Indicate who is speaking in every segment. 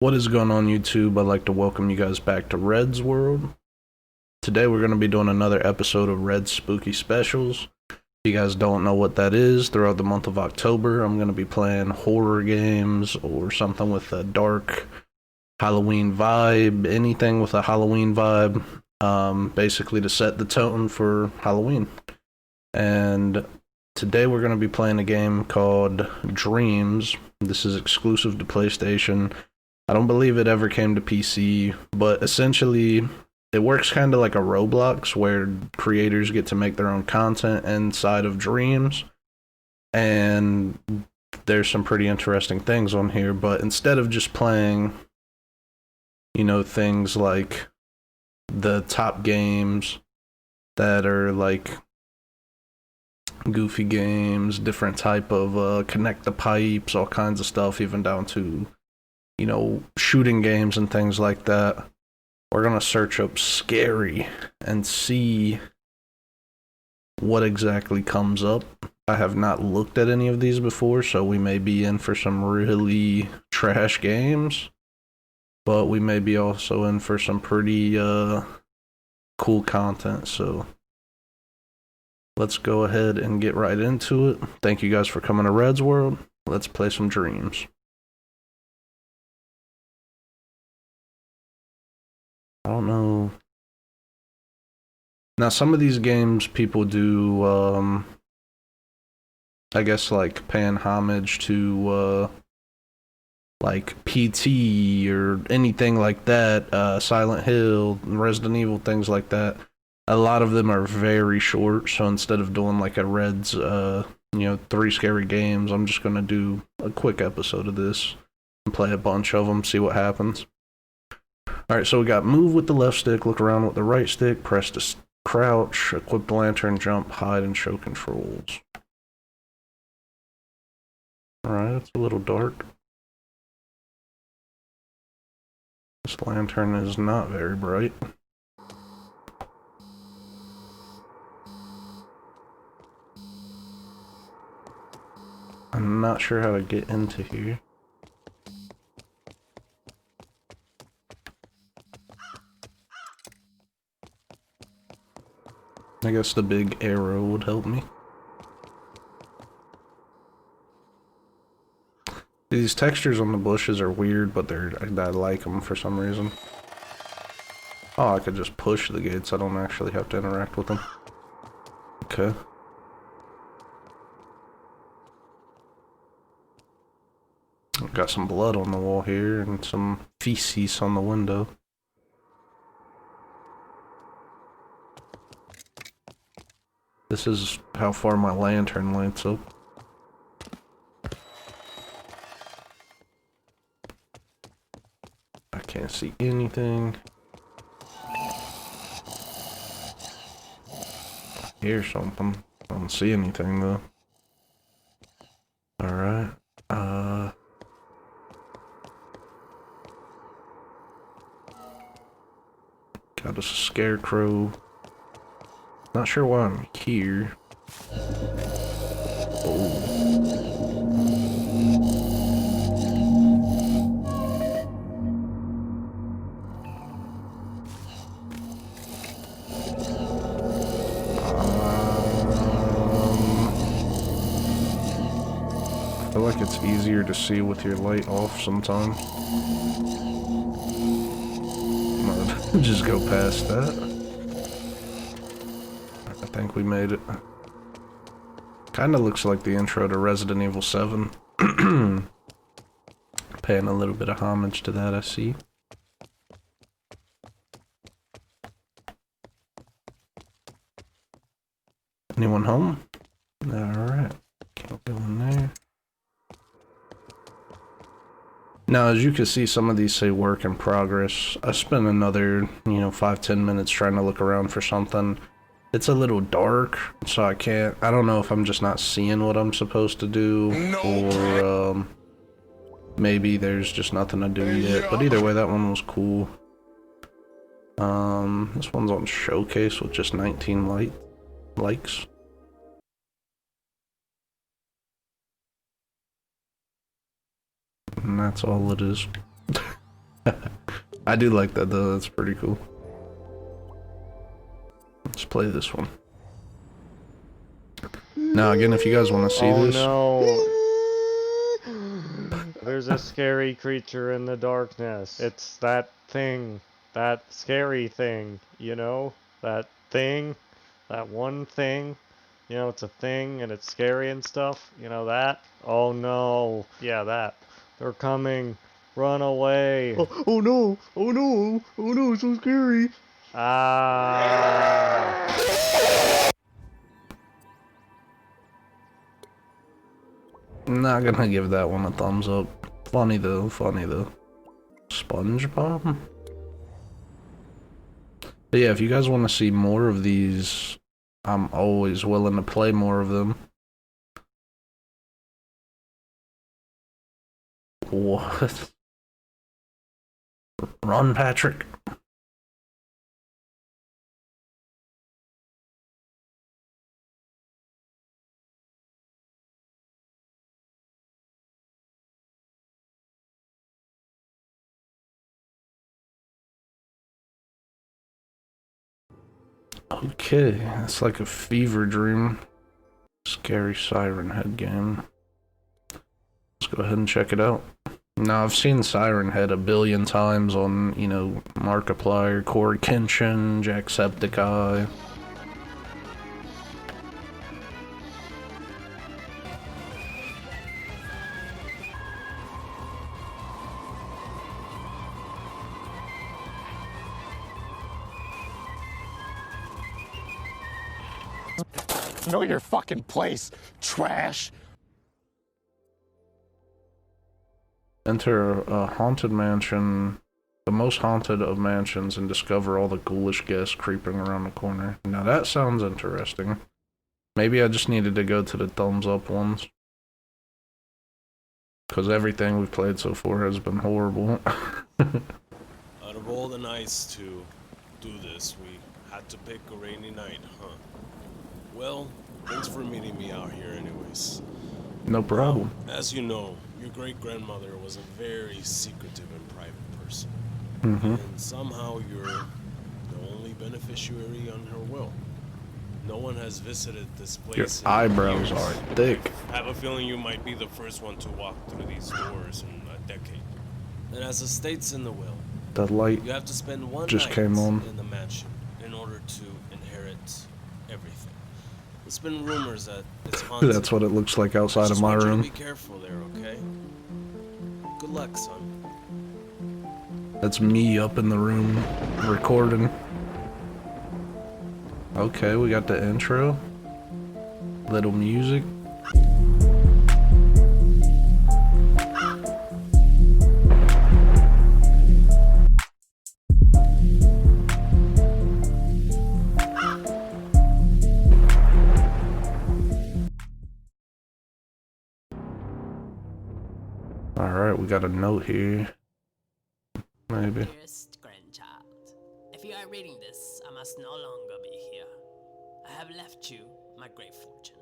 Speaker 1: What is going on, YouTube? I'd like to welcome you guys back to Red's World. Today we're going to be doing another episode of Red's Spooky Specials. If you guys don't know what that is, throughout the month of October, I'm going to be playing horror games or something with a dark Halloween vibe, anything with a Halloween vibe, basically to set the tone for Halloween. And today we're going to be playing a game called Dreams. This is exclusive to PlayStation. I don't believe it ever came to PC, but essentially it works kind of like a Roblox where creators get to make their own content inside of Dreams. And there's some pretty interesting things on here, but instead of just playing, things like the top games that are like goofy games, different type of connect the pipes, all kinds of stuff, even down to shooting games and things like that. We're going to search up scary and see what exactly comes up. I have not looked at any of these before, so we may be in for some really trash games, but we may be also in for some pretty cool content. So let's go ahead and get right into it. Thank you guys for coming to Red's World. Let's play some Dreams. I don't know. Now, some of these games people do, I guess, like paying homage to, like PT or anything like that, Silent Hill, Resident Evil, things like that. A lot of them are very short, so instead of doing like a Red's, 3 scary games, I'm just gonna do a quick episode of this and play a bunch of them, see what happens. Alright, so we got move with the left stick, look around with the right stick, press to crouch, equip the lantern, jump, hide, and show controls. Alright, it's a little dark. This lantern is not very bright. I'm not sure how to get into here. I guess the big arrow would help me. These textures on the bushes are weird, but I like them for some reason. Oh, I could just push the gates. I don't actually have to interact with them. Okay. Got some blood on the wall here and some feces on the window. This is how far my lantern lights up. I can't see anything. I hear something. I don't see anything though. Alright. Got a scarecrow. Not sure why I'm here. Oh. I feel like it's easier to see with your light off sometimes. I'm gonna just go past that. I think we made it. Kinda looks like the intro to Resident Evil 7. Paying a little bit of homage to that, I see. Anyone home? Alright. Can't go in there. Now, as you can see, some of these say work in progress. I spent another, 5-10 minutes trying to look around for something. It's a little dark, so I don't know if I'm just not seeing what I'm supposed to do, or maybe there's just nothing to do yet. But either way, that one was cool. This one's on showcase with just 19 likes. And that's all it is. I do like that though, that's pretty cool. Let's play this one. Now again, if you guys want to see this...
Speaker 2: Oh no! There's a scary creature in the darkness. It's that thing. That scary thing, you know? That thing. That one thing. You know, it's a thing and it's scary and stuff. You know that? Oh no. Yeah, that. They're coming. Run away. Oh no! Oh no! Oh no, it's so scary! Ah!
Speaker 1: Not gonna give that one a thumbs up. Funny though, funny though. SpongeBob? But yeah, if you guys want to see more of these, I'm always willing to play more of them. What? Run, Patrick. Okay, it's like a fever dream. Scary Siren Head game. Let's go ahead and check it out. Now, I've seen Siren Head a billion times on, you know, Markiplier, Core Kenshin, Jacksepticeye.
Speaker 3: Know your fucking place, trash.
Speaker 1: Enter a haunted mansion, the most haunted of mansions, and discover all the ghoulish guests creeping around the corner. Now that sounds interesting. Maybe I just needed to go to the thumbs up ones. Because everything we've played so far has been horrible.
Speaker 4: Out of all the nights to do this, we had to pick a rainy night, huh? Well, thanks for meeting me out here anyways.
Speaker 1: No problem.
Speaker 4: As you know, your great-grandmother was a very secretive and private person.
Speaker 1: Mm-hmm.
Speaker 4: And somehow you're the only beneficiary on her will. No one has visited this place.
Speaker 1: Your eyebrows are thick.
Speaker 4: I have a feeling you might be the first one to walk through these doors in a decade. And as it states in the will,
Speaker 1: The light
Speaker 4: you have to spend one
Speaker 1: just
Speaker 4: night
Speaker 1: came on.
Speaker 4: in the mansion in order to inherit everything. It's been rumors that it's haunted.
Speaker 1: That's what it looks like outside of
Speaker 4: Just
Speaker 1: my
Speaker 4: want you to
Speaker 1: room.
Speaker 4: be careful there, okay? Good luck, son.
Speaker 1: That's me up in the room recording. Okay, we got the intro. Little music. Alright, we got a note here. Maybe.
Speaker 5: Dearest grandchild, if you are reading this, I must no longer be here. I have left you my great fortune,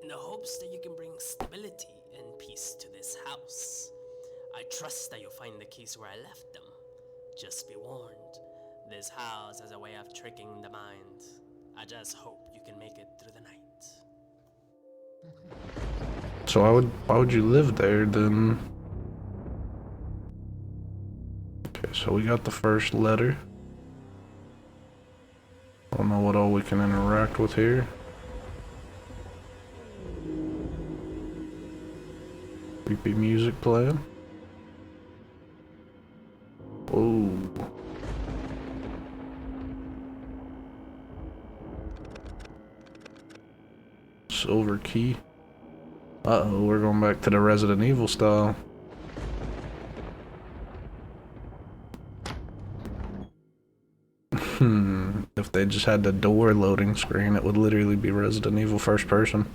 Speaker 5: in the hopes that you can bring stability and peace to this house. I trust that you'll find the keys where I left them. Just be warned, this house has a way of tricking the mind. I just hope you can make it through the night.
Speaker 1: So why would you live there then? Okay, so we got the first letter. I don't know what all we can interact with here. Creepy music playing. Whoa. Silver key. Uh-oh, we're going back to the Resident Evil style. If they just had the door loading screen, it would literally be Resident Evil first person.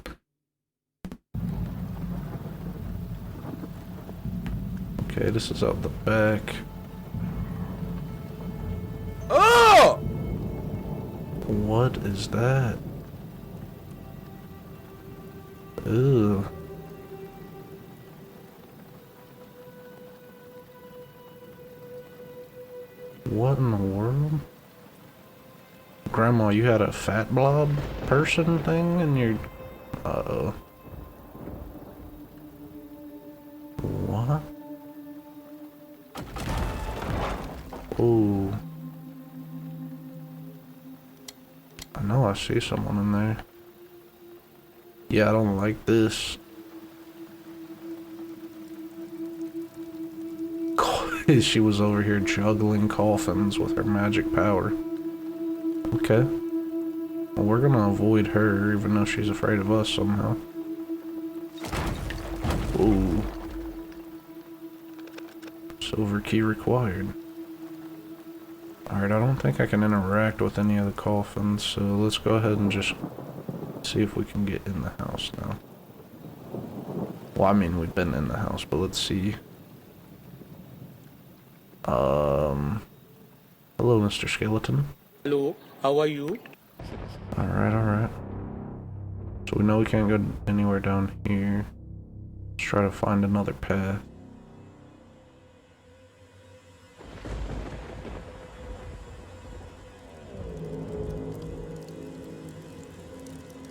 Speaker 1: Okay, this is out the back. Oh! What is that? Ew. What in the world? Grandma, you had a fat blob person thing in your... Uh-oh. What? Ooh. I know I see someone in there. Yeah, I don't like this. She was over here juggling coffins with her magic power. Okay. Well, we're gonna avoid her, even though she's afraid of us somehow. Ooh. Silver key required. Alright, I don't think I can interact with any of the coffins, so let's go ahead and just see if we can get in the house now. Well, I mean, we've been in the house, but let's see. Hello, Mr. Skeleton.
Speaker 6: Hello, how are you?
Speaker 1: Alright, alright. So we know we can't go anywhere down here. Let's try to find another path.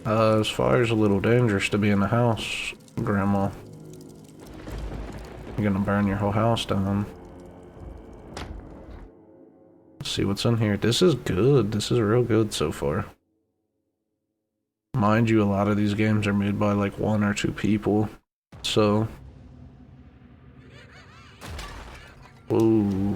Speaker 1: This fire's a little dangerous to be in the house, Grandma. You're gonna burn your whole house down. Let's see what's in here. This is good. This is real good so far. Mind you, a lot of these games are made by like 1 or 2 people. So... Ooh.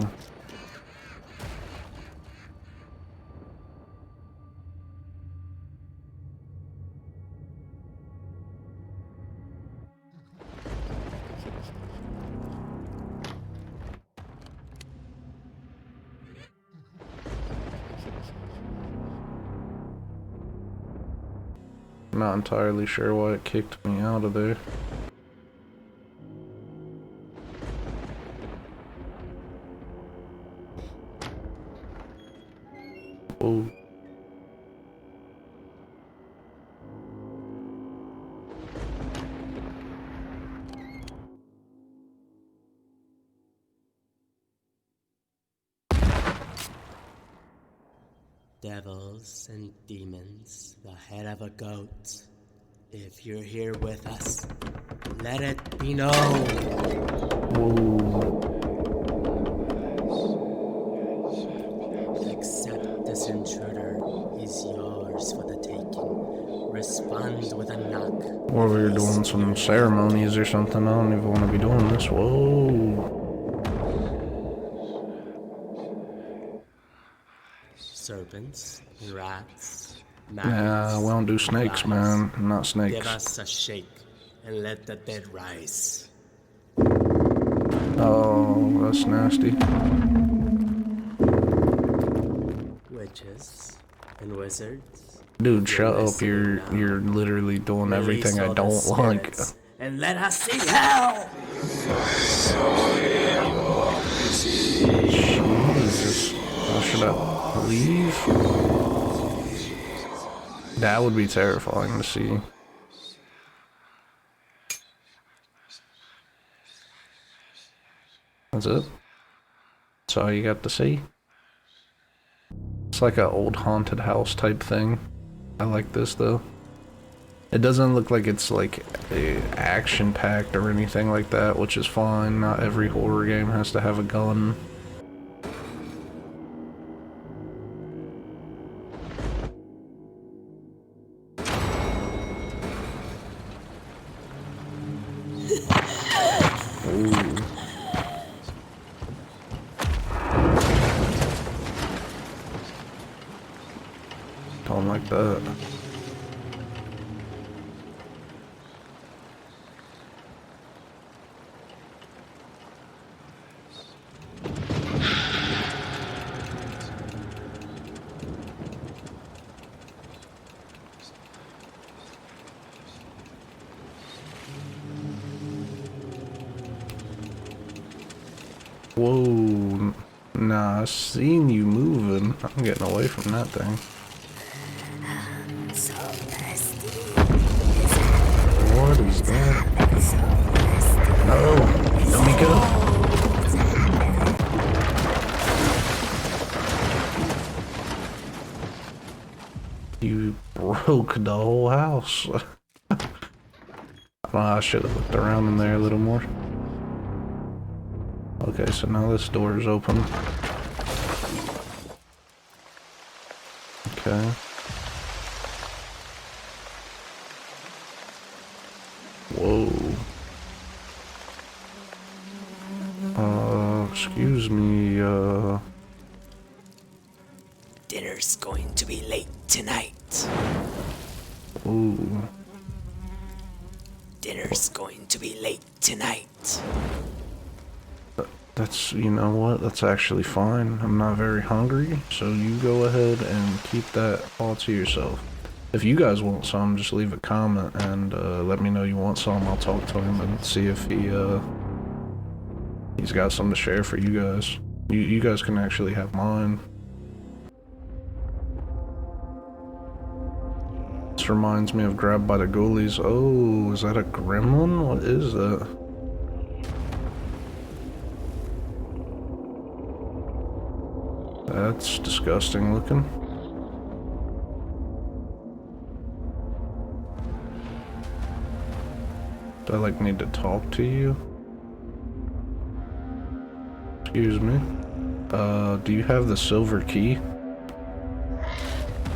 Speaker 1: Not entirely sure why it kicked me out of there. Oh.
Speaker 5: Devils and demons, the head of a goat. If you're here with us, let it be known.
Speaker 1: Whoa.
Speaker 5: Accept this intruder. He's yours for the taking. Respond with a knock.
Speaker 1: Or we were doing some ceremonies or something. I don't even want to be doing this. Whoa.
Speaker 5: Serpents, rats,
Speaker 1: Nah, we don't do snakes, man. Not snakes.
Speaker 5: Give us a shake and let the dead rise.
Speaker 1: Oh, that's nasty.
Speaker 5: Witches and wizards.
Speaker 1: Dude, shut up. You're literally doing everything I don't like.
Speaker 5: And let us see hell!
Speaker 1: Jesus. Should I leave? That would be terrifying to see. That's it? That's all you got to see? It's like an old haunted house type thing. I like this though. It doesn't look like it's like action-packed or anything like that, which is fine. Not every horror game has to have a gun. Don't like that. Whoa. Nah, I seen you moving. I'm getting away from that thing.
Speaker 7: So thirsty.
Speaker 1: What is that? Oh, let me go. You broke the whole house. I should have looked around in there a little more. Okay, so now this door is open. Okay. Whoa. Excuse me,
Speaker 5: Dinner's going to be late tonight.
Speaker 1: ooh.
Speaker 5: Dinner's going to be late tonight.
Speaker 1: That's, you know what, that's actually fine. I'm not very hungry, so you go ahead and keep that all to yourself. If you guys want some, just leave a comment and let me know you want some. I'll talk to him and see if he's got some to share for you guys. You guys can actually have mine. This reminds me of Grabbed by the Ghoulies. Oh, is that a gremlin? What is that? That's disgusting looking. Do I like need to talk to you? Excuse me. Do you have the silver key?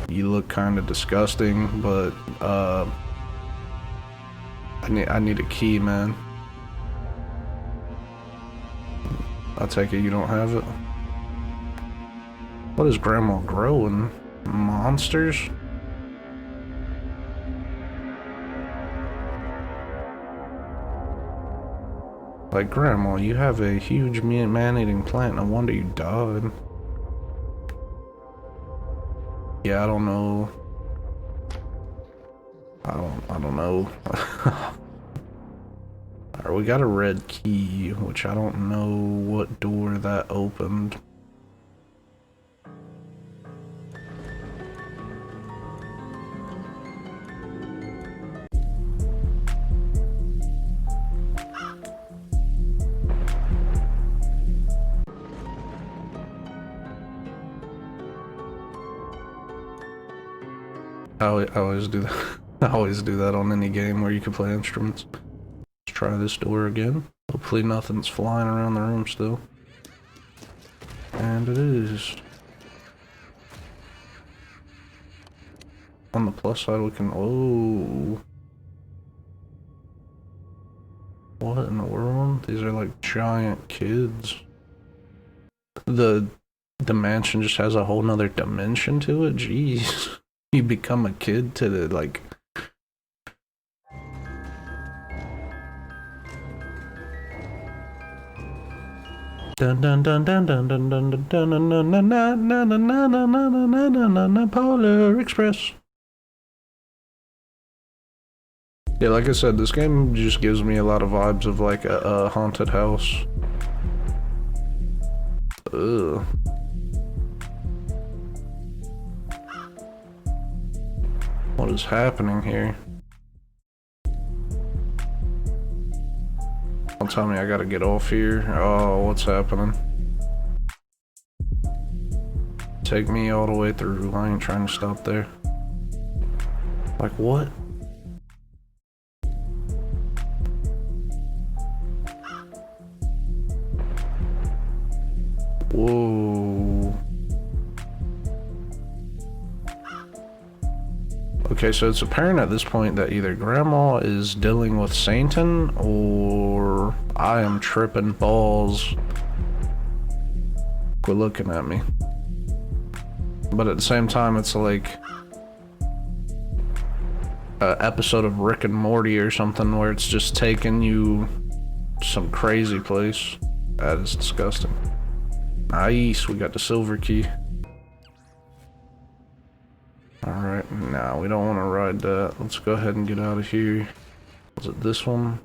Speaker 1: You look kind of disgusting, but I need a key, man. I take it you don't have it. What is Grandma growing? Monsters? Like, Grandma, you have a huge man-eating plant. No wonder you died. Yeah, I don't know. I don't know. Alright, we got a red key, which I don't know what door that opened. I always do that. I always do that on any game where you can play instruments. Let's try this door again. Hopefully nothing's flying around the room still. And it is. On the plus side we can... Oh. What in the world? These are like giant kids. The mansion just has a whole nother dimension to it? Jeez. You become a kid to the, like... Dun dun dun dun dun dun dun dun dun dun dun dun dun dun dun dun dun Polar Express. Yeah, like I said, this game just gives me a lot of vibes of like a haunted house. Ugh. What is happening here? Don't tell me I gotta get off here. Oh, what's happening? Take me all the way through. I ain't trying to stop there. Like what? Whoa. Okay, so it's apparent at this point that either Grandma is dealing with Satan or I am tripping balls. Quit looking at me. But at the same time, it's like an episode of Rick and Morty or something where it's just taking you some crazy place. That is disgusting. Nice, we got the silver key. Alright, nah, we don't want to ride that. Let's go ahead and get out of here. Was it this one?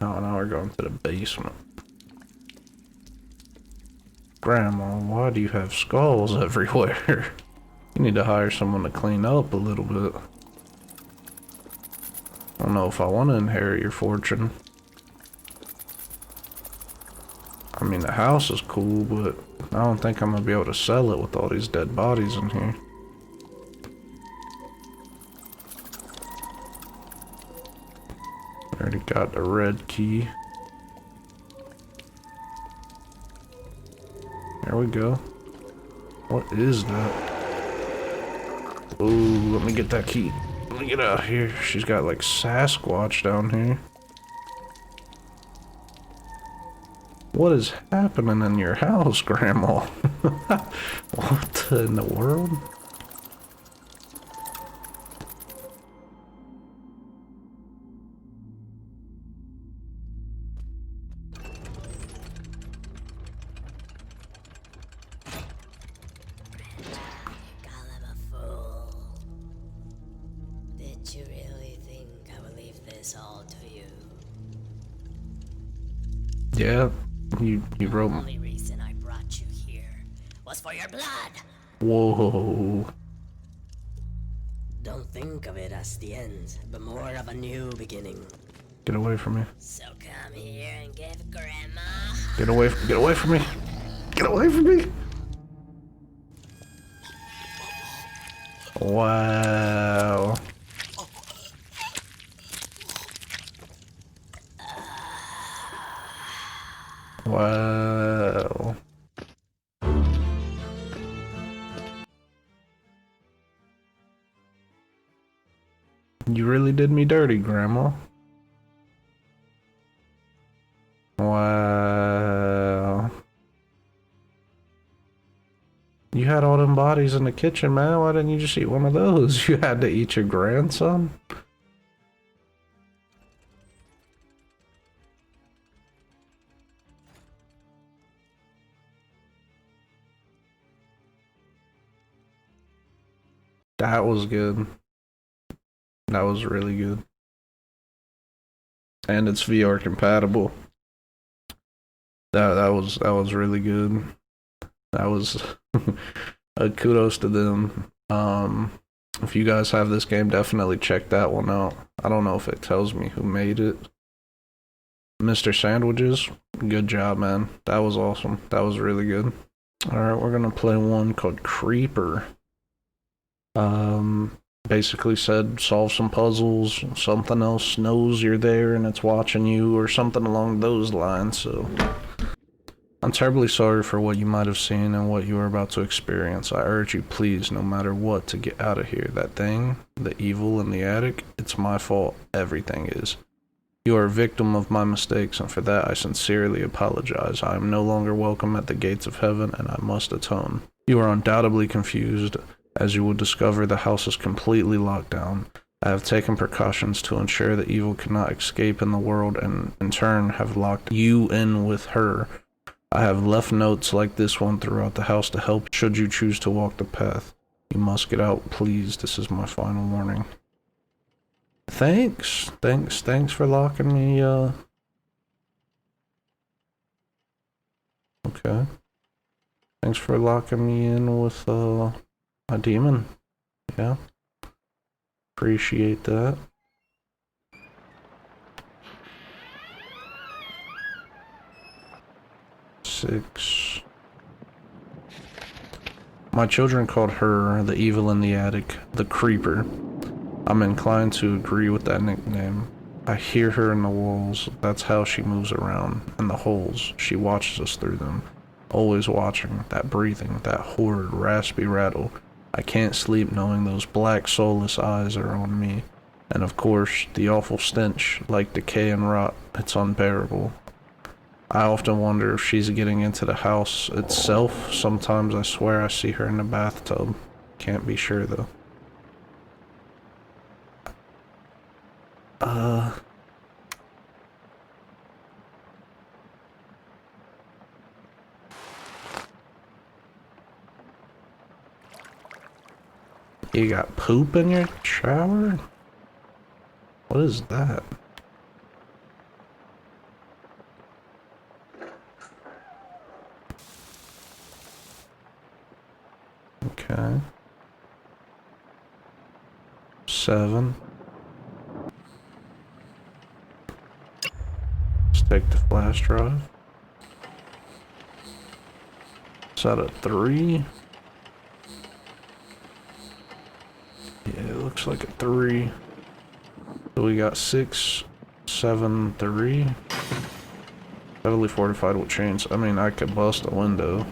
Speaker 1: Oh, now we're going to the basement. Grandma, why do you have skulls everywhere? You need to hire someone to clean up a little bit. I don't know if I want to inherit your fortune. I mean, the house is cool, but I don't think I'm gonna be able to sell it with all these dead bodies in here. Already got the red key. There we go. What is that? Ooh, let me get that key. Let me get out of here. She's got like Sasquatch down here. What is happening in your house, Grandma? What in the world?
Speaker 7: Call him a fool. Did you really think I would leave this all to you?
Speaker 1: Yeah, you wrote
Speaker 7: The only reason I brought you here was for your blood.
Speaker 1: Whoa.
Speaker 7: Don't think of it as the end, but more of a new beginning.
Speaker 1: Get away from me.
Speaker 7: So come here and give Grandma.
Speaker 1: Get away from me. Get away from me. Wow. Wow. You really did me dirty, Grandma. Wow. You had all them bodies in the kitchen, man. Why didn't you just eat one of those? You had to eat your grandson? That was good. That was really good. And it's VR compatible. That was really good. That was kudos to them. If you guys have this game, definitely check that one out. I don't know if it tells me who made it. Mr. Sandwiches, good job, man. That was awesome. That was really good. Alright, we're gonna play one called Creeper. Basically said solve some puzzles, something else knows you're there and it's watching you, or something along those lines, so I'm terribly sorry for what you might have seen and what you are about to experience. I urge you, please, no matter what, to get out of here. That thing, the evil in the attic, it's my fault. Everything is. You are a victim of my mistakes, and for that I sincerely apologize. I am no longer welcome at the gates of heaven, and I must atone. You are undoubtedly confused. As you will discover, the house is completely locked down. I have taken precautions to ensure that evil cannot escape in the world, and in turn have locked you in with her. I have left notes like this one throughout the house to help should you choose to walk the path. You must get out, please. This is my final warning. Thanks for locking me, Okay. Thanks for locking me in with, a demon. Yeah. Appreciate that. Six. My children called her, the evil in the attic, the creeper. I'm inclined to agree with that nickname. I hear her in the walls. That's how she moves around. And the holes. She watches us through them. Always watching. That breathing. That horrid, raspy rattle. I can't sleep knowing those black, soulless eyes are on me. And of course, the awful stench, like decay and rot. It's unbearable. I often wonder if she's getting into the house itself. Sometimes I swear I see her in the bathtub. Can't be sure though. You got poop in your shower? What is that? Okay. 7. Let's take the flash drive. that a 3? Yeah, it looks like a 3. So we got 6, 7, 3. Heavily fortified with chains. I mean, I could bust a window.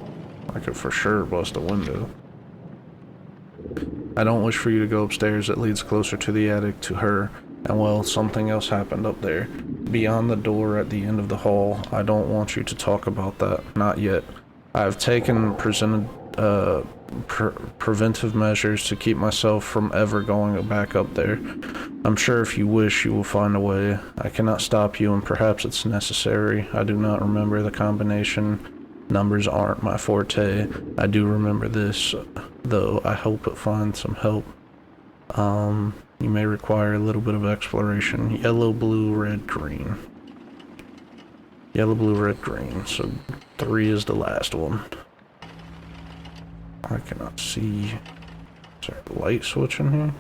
Speaker 1: I could for sure bust a window. I don't wish for you to go upstairs. It leads closer to the attic, to her. And well, something else happened up there. Beyond the door at the end of the hall. I don't want you to talk about that. Not yet. I have taken preventive measures to keep myself from ever going back up there. I'm sure if you wish, you will find a way. I cannot stop you, and perhaps it's necessary. I do not remember the combination. Numbers aren't my forte. I do remember this, though. I hope it finds some help. You may require a little bit of exploration. Yellow, blue, red, green. Yellow, blue, red, green. So 3 is the last one. I cannot see. Is there a light switch in here?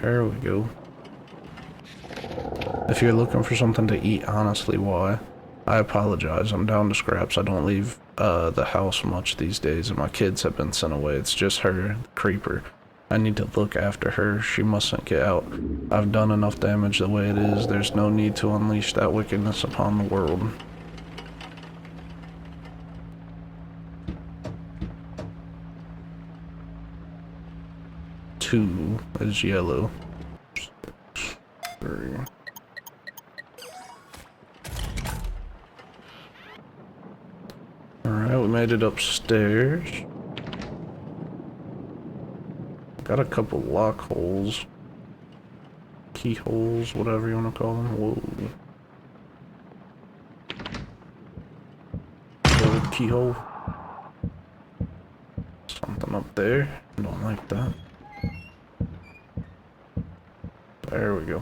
Speaker 1: There we go. If you're looking for something to eat, honestly, why? I apologize. I'm down to scraps. I don't leave the house much these days, and my kids have been sent away. It's just her, the creeper. I need to look after her. She mustn't get out. I've done enough damage the way it is. There's no need to unleash that wickedness upon the world. Two is yellow. 3. Alright, we made it upstairs. Got a couple lock holes. Keyholes, whatever you want to call them. Whoa. Gold keyhole. Something up there. Don't like that. There we go.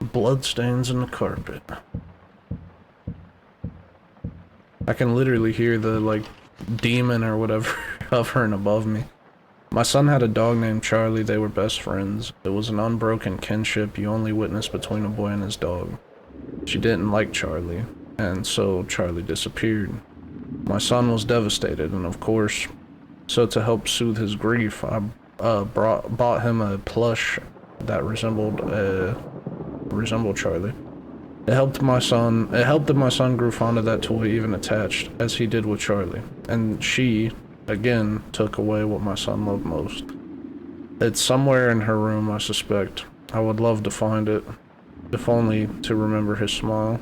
Speaker 1: Bloodstains in the carpet. I can literally hear the, like, demon or whatever hovering above me. My son had a dog named Charlie. They were best friends. It was an unbroken kinship you only witnessed between a boy and his dog. She didn't like Charlie, and so Charlie disappeared. My son was devastated, and of course, so to help soothe his grief, I bought him a plush that resembled Charlie. It helped that my son grew fond of that toy, even attached, as he did with Charlie. And she, again, took away what my son loved most. It's somewhere in her room, I suspect. I would love to find it, if only to remember his smile.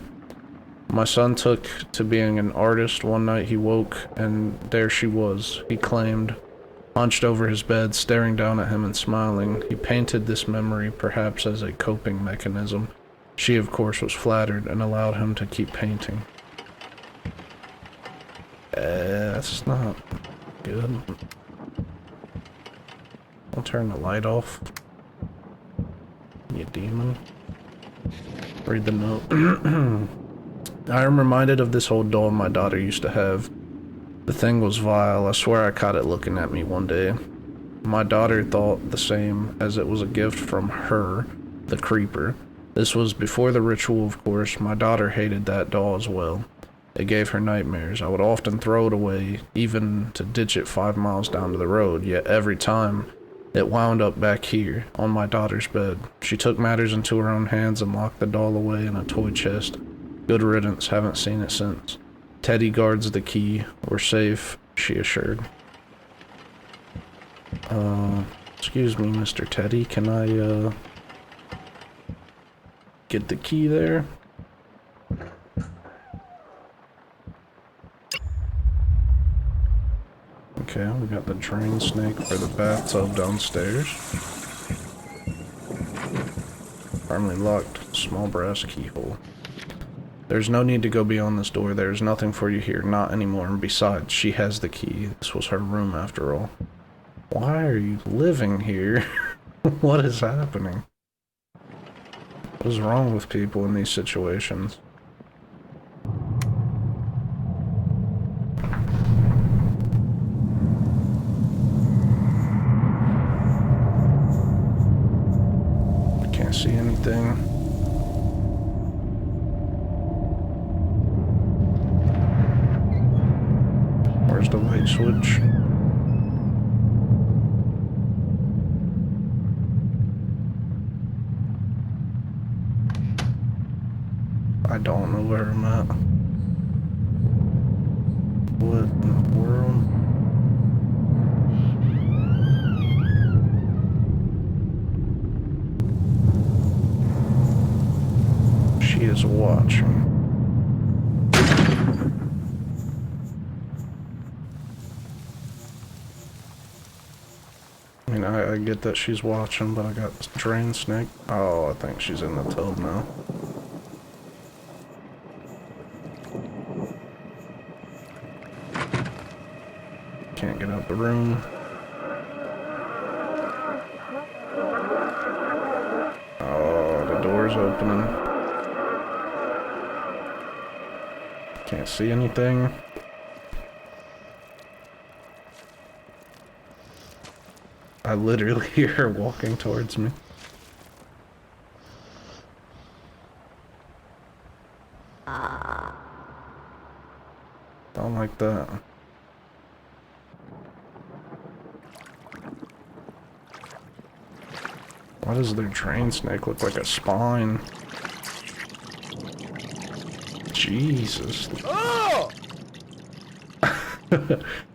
Speaker 1: My son took to being an artist. One night he woke, and there she was, he claimed, hunched over his bed, staring down at him and smiling. He painted this memory, perhaps as a coping mechanism. She, of course, was flattered and allowed him to keep painting. That's not good. I'll turn the light off. You demon. Read the note. I am reminded of this old doll my daughter used to have. The thing was vile. I swear I caught it looking at me one day. My daughter thought the same, as it was a gift from her, the creeper. This was before the ritual, of course. My daughter hated that doll as well. It gave her nightmares. I would often throw it away, even to ditch it 5 miles down to the road, yet every time it wound up back here, on my daughter's bed. She took matters into her own hands and locked the doll away in a toy chest. Good riddance, haven't seen it since. Teddy guards the key. We're safe, she assured. Excuse me, Mr. Teddy, can I, get the key there? Okay, we got the drain snake for the bathtub downstairs. Firmly locked, small brass keyhole. There's no need to go beyond this door. There's nothing for you here, not anymore. And besides, she has the key. This was her room after all. Why are you living here? What is happening? What is wrong with people in these situations? I can't see anything. the light switch. I don't know where I'm at. What in the world? She is watching. I mean, I get that she's watching, but I got drain snake. Oh, I think she's in the tub now. Can't get out the room. Oh, the door's opening. Can't see anything. I literally hear her walking towards me. Don't like that. Why does their drain snake look like a spine? Jesus. Oh!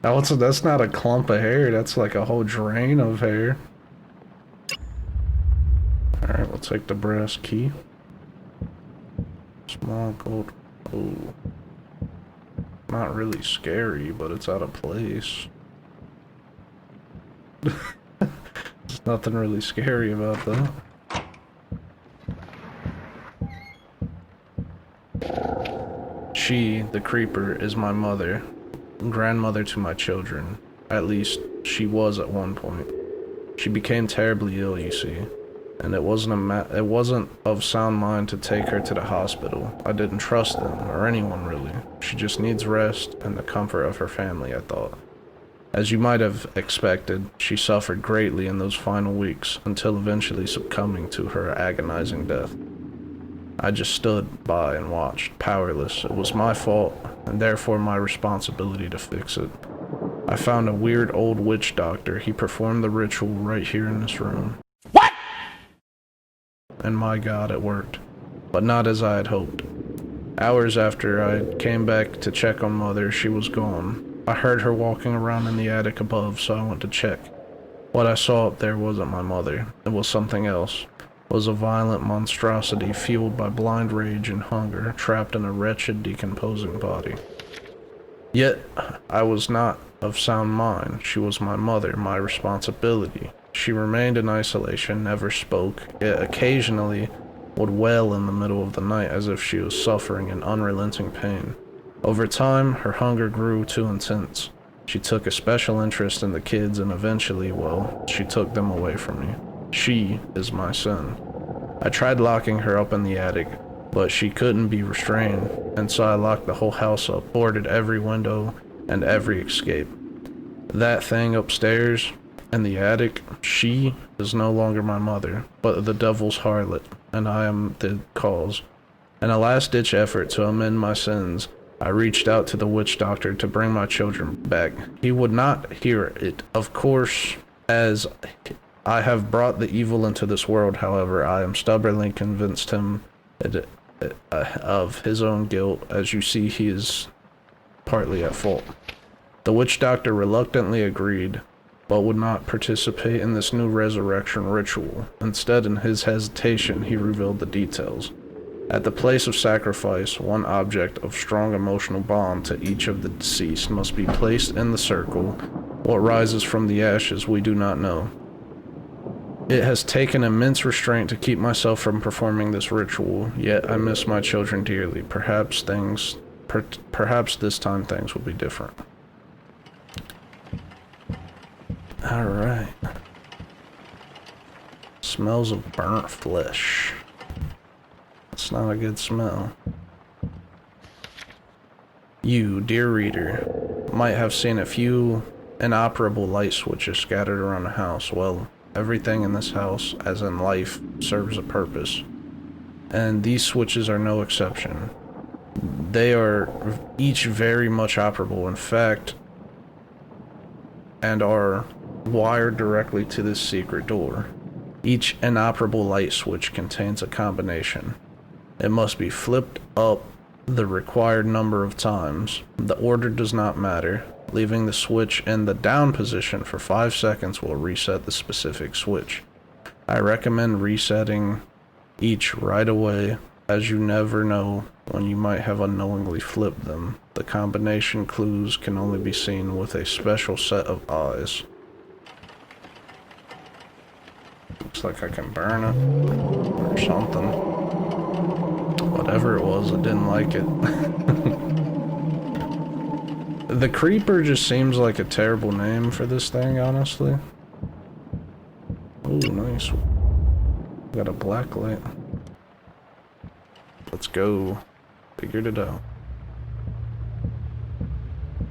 Speaker 1: That's not a clump of hair, that's like a whole drain of hair. Alright, we'll take the brass key. Small gold. Oh. Not really scary, but it's out of place. There's nothing really scary about that. She, the creeper, is my mother, grandmother to my children. At least, she was at one point. She became terribly ill, you see, and it wasn't of sound mind to take her to the hospital. I didn't trust them, or anyone really. She just needs rest and the comfort of her family, I thought. As you might have expected, she suffered greatly in those final weeks, until eventually succumbing to her agonizing death. I just stood by and watched, powerless. It was my fault, and therefore my responsibility to fix it. I found a weird old witch doctor. He performed the ritual right here in this room. What? And my God, it worked. But not as I had hoped. Hours after I came back to check on Mother, she was gone. I heard her walking around in the attic above, so I went to check. What I saw up there wasn't my mother. It was something else. It was a violent monstrosity fueled by blind rage and hunger, trapped in a wretched, decomposing body. Yet, I was not of sound mind. She was my mother, my responsibility. She remained in isolation, never spoke, yet occasionally would wail in the middle of the night as if she was suffering in unrelenting pain. Over time, her hunger grew too intense. She took a special interest in the kids and eventually, well, she took them away from me. She is my sin. I tried locking her up in the attic, but she couldn't be restrained, and so I locked the whole house up, boarded every window and every escape. That thing upstairs in the attic, she is no longer my mother, but the devil's harlot, and I am the cause. In a last-ditch effort to amend my sins, I reached out to the witch doctor to bring my children back. He would not hear it. Of course, as I have brought the evil into this world, however, I am stubbornly convinced him of his own guilt. As you see, he is partly at fault. The witch doctor reluctantly agreed, but would not participate in this new resurrection ritual. Instead, in his hesitation, he revealed the details. At the place of sacrifice, one object of strong emotional bond to each of the deceased must be placed in the circle. What rises from the ashes, we do not know. It has taken immense restraint to keep myself from performing this ritual, yet I miss my children dearly. Perhaps this time things will be different. Alright. Smells of burnt flesh. That's not a good smell. You, dear reader, might have seen a few inoperable light switches scattered around the house. Well, everything in this house, as in life, serves a purpose. And these switches are no exception. They are each very much operable. In fact, and are wired directly to this secret door. Each inoperable light switch contains a combination. It must be flipped up the required number of times. The order does not matter. Leaving the switch in the down position for 5 seconds will reset the specific switch. I recommend resetting each right away, as you never know when you might have unknowingly flipped them. The combination clues can only be seen with a special set of eyes. Looks like I can burn it or something. Whatever it was, I didn't like it. The Creeper just seems like a terrible name for this thing, honestly. Ooh, nice. Got a black light. Let's go. Figured it out.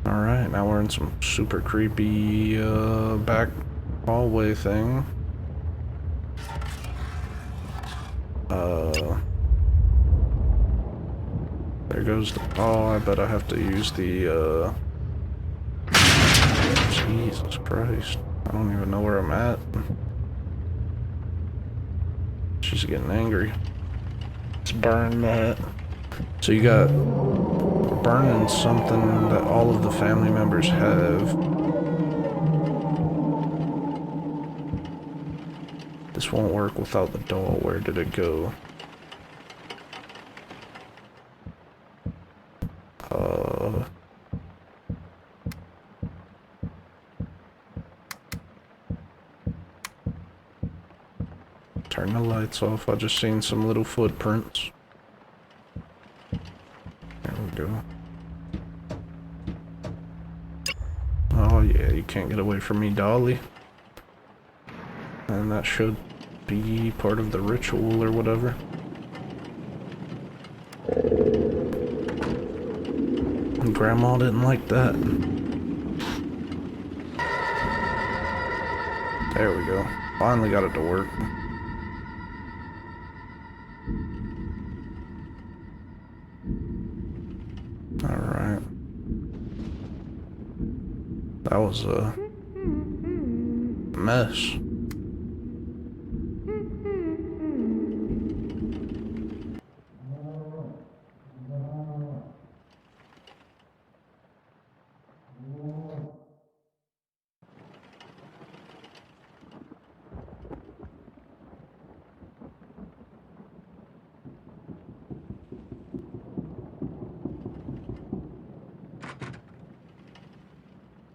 Speaker 1: Alright, now we're in some super creepy back hallway thing. There goes the... Oh, I bet I have to use the, Jesus Christ. I don't even know where I'm at. She's getting angry. Let's burn that. So you got... burning something that all of the family members have. This won't work without the doll. Where did it go? Turn the lights off. I just seen some little footprints. There we go. Oh yeah, you can't get away from me, Dolly. And that should be part of the ritual or whatever. And Grandma didn't like that. There we go. Finally got it to work. Alright. That was a mess.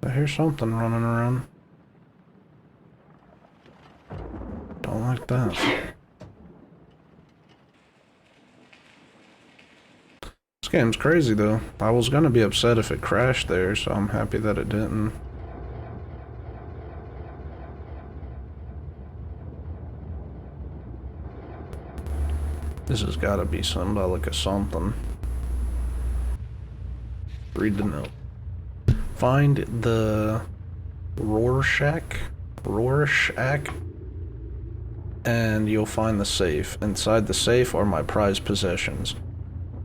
Speaker 1: I hear something running around. Don't like that. This game's crazy though. I was gonna be upset if it crashed there, so I'm happy that it didn't. This has gotta be symbolic of something. Read the note. Find the Rorschach, and you'll find the safe. Inside the safe are my prized possessions.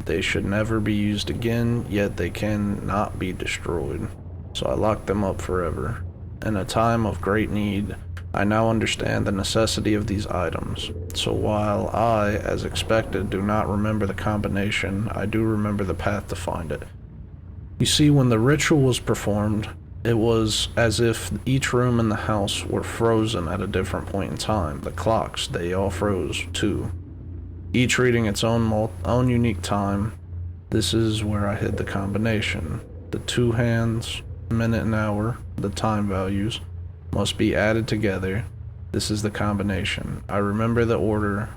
Speaker 1: They should never be used again, yet they cannot be destroyed. So I locked them up forever. In a time of great need, I now understand the necessity of these items. So while I, as expected, do not remember the combination, I do remember the path to find it. You see, when the ritual was performed, it was as if each room in the house were frozen at a different point in time. The clocks, they all froze too. Each reading its own unique time. This is where I hid the combination. The 2 hands, minute and hour, the time values, must be added together. This is the combination. I remember the order.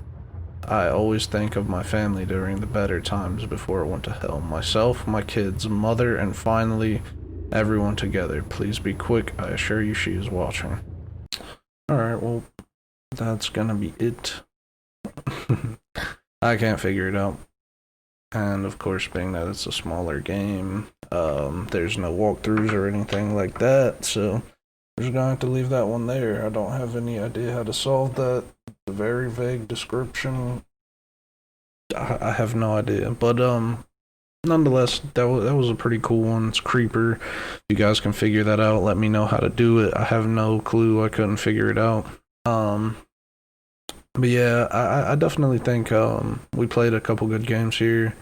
Speaker 1: I always think of my family during the better times before it went to hell. Myself, my kids, mother, and finally, everyone together. Please be quick. I assure you she is watching. Alright, well, that's gonna be it. I can't figure it out. And of course, being that it's a smaller game, there's no walkthroughs or anything like that, so we're just gonna have to leave that one there. I don't have any idea how to solve that. It's a very vague description. I have no idea, but nonetheless, that was a pretty cool one. It's Creeper. If you guys can figure that out, let me know how to do it. I have no clue. I couldn't figure it out. But yeah, I definitely think we played a couple good games here.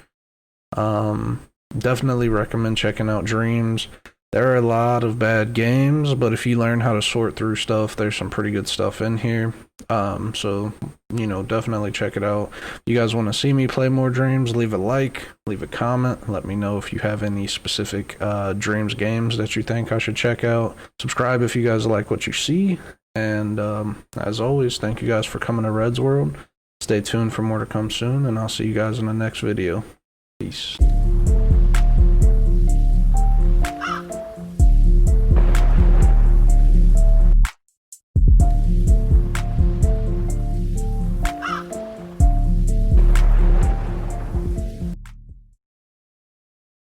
Speaker 1: Definitely recommend checking out Dreams. There are a lot of bad games, but if you learn how to sort through stuff, there's some pretty good stuff in here. So, definitely check it out. If you guys want to see me play more Dreams, leave a like, leave a comment. Let me know if you have any specific Dreams games that you think I should check out. Subscribe if you guys like what you see. And as always, thank you guys for coming to Red's World. Stay tuned for more to come soon, and I'll see you guys in the next video. Peace.